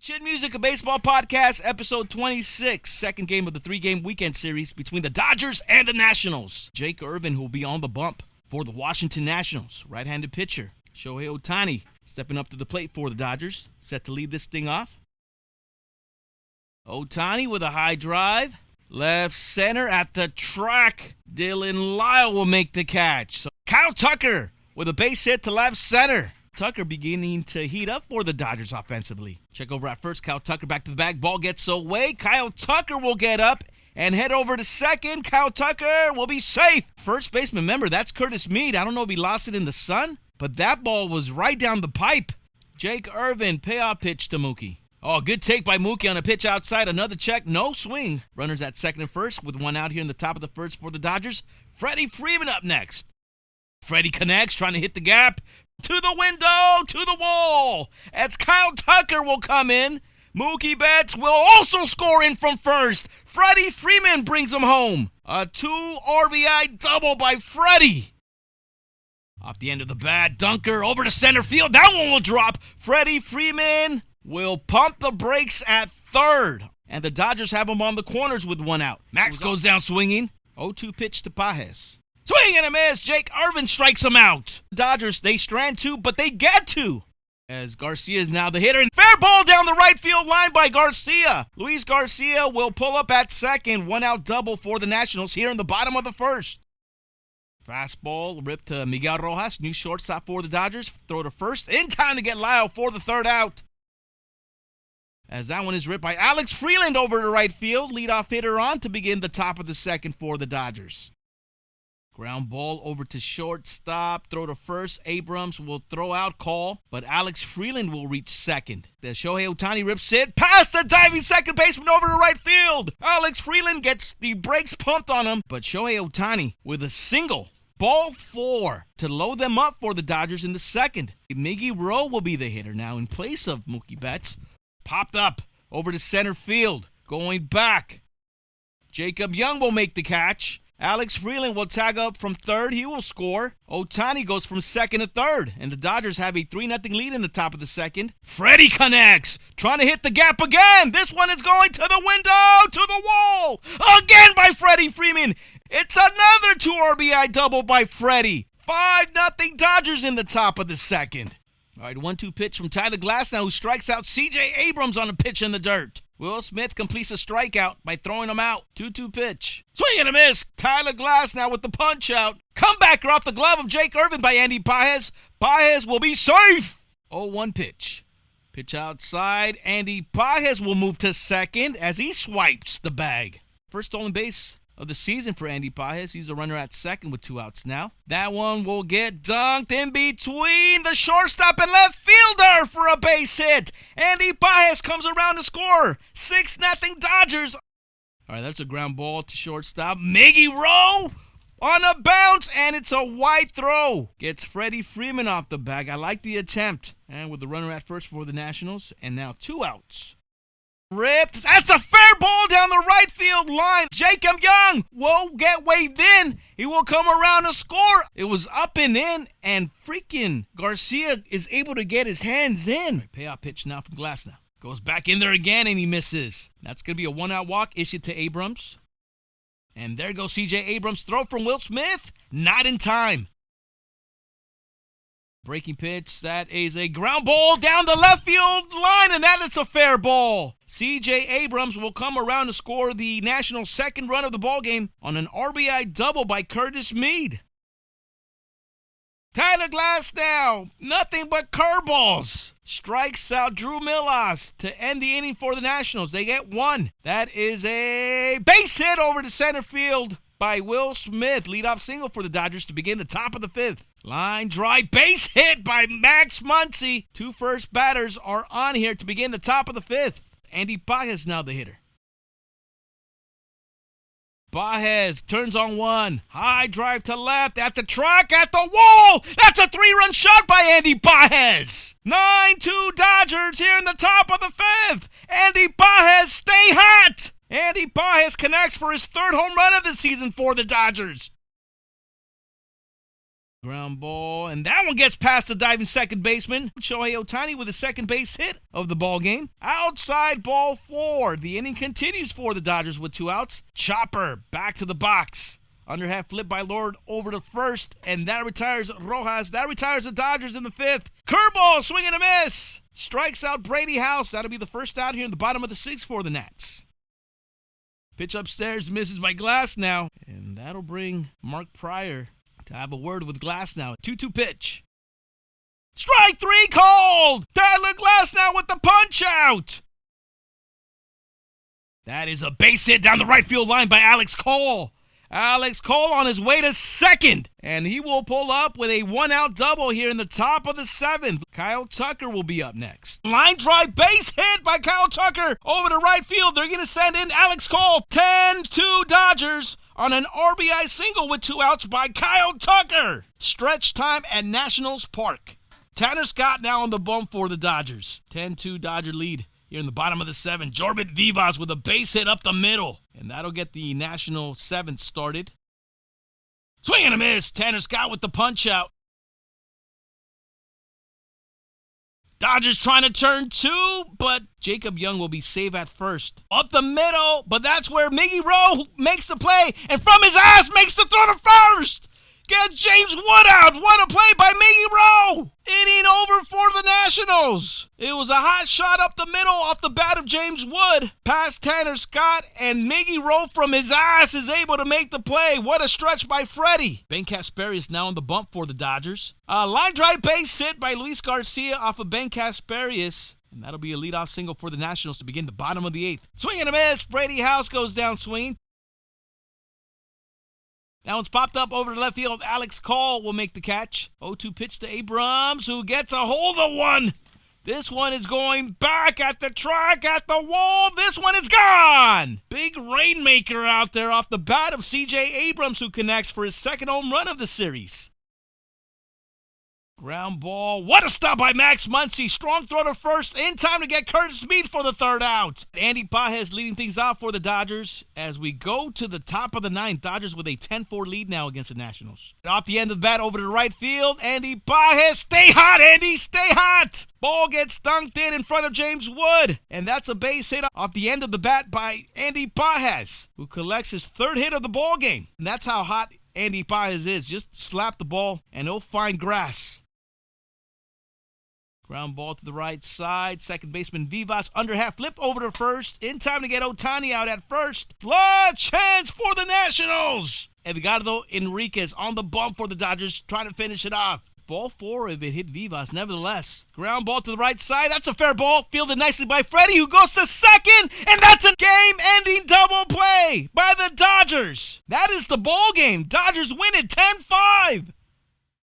Chin Music, a baseball podcast, episode 26, second game of the three-game weekend series between the Dodgers and the Nationals. Jake Irvin, who will be on the bump for the Washington Nationals. Right-handed pitcher, Shohei Ohtani, stepping up to the plate for the Dodgers, set to lead this thing off. Ohtani with a high drive. Left center at the track. Dylan Lyle will make the catch. So Kyle Tucker with a base hit to left center. Tucker beginning to heat up for the Dodgers offensively. Check over at first. Kyle Tucker back to the bag. Ball gets away. Kyle Tucker will get up and head over to second. Kyle Tucker will be safe. First baseman, remember, that's Curtis Mead. I don't know if he lost it in the sun, but that ball was right down the pipe. Jake Irvin, payoff pitch to Mookie. Oh, good take by Mookie on a pitch outside. Another check, no swing. Runners at second and first with one out here in the top of the first for the Dodgers. Freddie Freeman up next. Freddie connects, trying to hit the gap. To the window, to the wall. As Kyle Tucker will come in. Mookie Betts will also score in from first. Freddie Freeman brings him home. A 2 RBI double by Freddie. Off the end of the bat, dunker over to center field. That one will drop. Freddie Freeman will pump the brakes at third. And the Dodgers have him on the corners with one out. Max goes down swinging. 0-2 pitch to Pages. Swing and a miss. Jake Irvin strikes him out. The Dodgers, they strand two, but they get two. As Garcia is now the hitter. And fair ball down the right field line by Garcia. Luis Garcia will pull up at second. One out double for the Nationals here in the bottom of the first. Fastball ripped to Miguel Rojas. New shortstop for the Dodgers. Throw to first. In time to get Lyle for the third out. As that one is ripped by Alex Freeland over to right field. Leadoff hitter on to begin the top of the second for the Dodgers. Ground ball over to shortstop. Throw to first. Abrams will throw out call, but Alex Freeland will reach second. The Shohei Ohtani rips it past the diving second baseman over to right field. Alex Freeland gets the brakes pumped on him, but Shohei Ohtani with a single. Ball 4 to load them up for the Dodgers in the second. Miggy Rowe will be the hitter now in place of Mookie Betts. Popped up over to center field. Going back. Jacob Young will make the catch. Alex Freeland will tag up from third. He will score. Ohtani goes from second to third. And the Dodgers have a 3-0 lead in the top of the second. Freddie connects. Trying to hit the gap again. This one is going to the window, to the wall. Again by Freddie Freeman. It's another 2 RBI double by Freddie. 5-0 Dodgers in the top of the second. All right, 1-2 pitch from Tyler Glasnow, who strikes out C.J. Abrams on a pitch in the dirt. Will Smith completes a strikeout by throwing him out. 2-2 pitch. Swing and a miss. Tyler Glasnow with the punch out. Comebacker off the glove of Jake Irvin by Andy Pages. Pages will be safe. 0-1 pitch. Pitch outside. Andy Pages will move to second as he swipes the bag. First stolen base of the season for Andy Pages. He's a runner at second with 2 outs now. That one will get dunked in between the shortstop and left fielder for a base hit. Andy Pages comes around to score. 6-0 Dodgers. All right, that's a ground ball to shortstop. Miggy Rowe on a bounce, and it's a wide throw. Gets Freddie Freeman off the bag. I like the attempt. And with the runner at first for the Nationals, and now 2 outs. Ripped. That's a fair ball down the right field line. Jacob Young will get waved in. He will come around to score. It was up and in, and freaking Garcia is able to get his hands in. Payoff pitch now from Glasnow. Goes back in there again, and he misses. That's going to be a 1-out walk issued to Abrams. And there goes C.J. Abrams. Throw from Will Smith. Not in time. Breaking pitch, that is a ground ball down the left field line, and that is a fair ball. C.J. Abrams will come around to score the Nationals' second run of the ballgame on an RBI double by Curtis Mead. Tyler Glasnow, nothing but curveballs. Strikes out Drew Millas to end the inning for the Nationals. They get 1. That is a base hit over to center field by Will Smith. Leadoff single for the Dodgers to begin the top of the 5th. Line drive, base hit by Max Muncy. 2 first batters are on here to begin the top of the 5th. Andy Pages now the hitter. Pages turns on one. High drive to left at the track, at the wall. That's a 3-run shot by Andy Pages. 9-2 Dodgers here in the top of the 5th. Andy Pages, stay hot. Andy Pages connects for his 3rd home run of the season for the Dodgers. Ground ball, and that one gets past the diving second baseman. Shohei Ohtani with a second base hit of the ball game. Outside ball 4. The inning continues for the Dodgers with 2 outs. Chopper back to the box. Underhand flip by Lord over to first, and that retires Rojas. That retires the Dodgers in the 5th. Curveball, swing and a miss. Strikes out Brady House. That'll be the first out here in the bottom of the 6th for the Nats. Pitch upstairs, misses by Glasnow, and that'll bring Mark Pryor to have a word with Glasnow. 2-2 pitch. Strike 3 called! Tyler Glasnow with the punch out! That is a base hit down the right field line by Alex Cole. Alex Cole on his way to second, and he will pull up with a 1-out double here in the top of the 7th. Kyle Tucker will be up next. Line drive base hit by Kyle Tucker over to right field. They're going to send in Alex Cole. 10-2 Dodgers on an RBI single with 2 outs by Kyle Tucker. Stretch time at Nationals Park. Tanner Scott now on the bump for the Dodgers. 10-2 Dodger lead here in the bottom of the 7th. Jorbit Vivas with a base hit up the middle. And that'll get the National 7th started. Swing and a miss. Tanner Scott with the punch out. Dodgers trying to turn 2, but Jacob Young will be safe at first. Up the middle, but that's where Miggy Rowe makes the play, and from his ass makes the throw to first. Get James Wood out. What a play by Miggy Rowe. Inning over for the Nationals. It was a hot shot up the middle off the bat of James Wood. Past Tanner Scott, and Miggy Rowe from his ass is able to make the play. What a stretch by Freddie. Ben Casparius now on the bump for the Dodgers. Line drive base hit by Luis Garcia off of Ben Casparius. And that'll be a leadoff single for the Nationals to begin the bottom of the 8th. Swing and a miss. Brady House goes down swinging. That one's popped up over to left field. Alex Cole will make the catch. 0-2 pitch to Abrams, who gets a hold of one. This one is going back at the track, at the wall. This one is gone. Big rainmaker out there off the bat of C.J. Abrams, who connects for his 2nd home run of the series. Ground ball. What a stop by Max Muncy. Strong throw to first in time to get Curtis Mead for the 3rd out. Andy Pages leading things off for the Dodgers as we go to the top of the 9th. Dodgers with a 10-4 lead now against the Nationals. Off the end of the bat over to right field. Andy Pages. Stay hot, Andy. Stay hot. Ball gets dunked in front of James Wood. And that's a base hit off the end of the bat by Andy Pages, who collects his 3rd hit of the ball game. And that's how hot Andy Pages is. Just slap the ball and he'll find grass. Ground ball to the right side. Second baseman Vivas underhand flip over to first. In time to get Ohtani out at first. Flood chance for the Nationals. Edgardo Enriquez on the bump for the Dodgers, trying to finish it off. Ball 4 if it hit Vivas, nevertheless. Ground ball to the right side. That's a fair ball. Fielded nicely by Freddie, who goes to second. And that's a game-ending double play by the Dodgers. That is the ball game. Dodgers win it 10-5.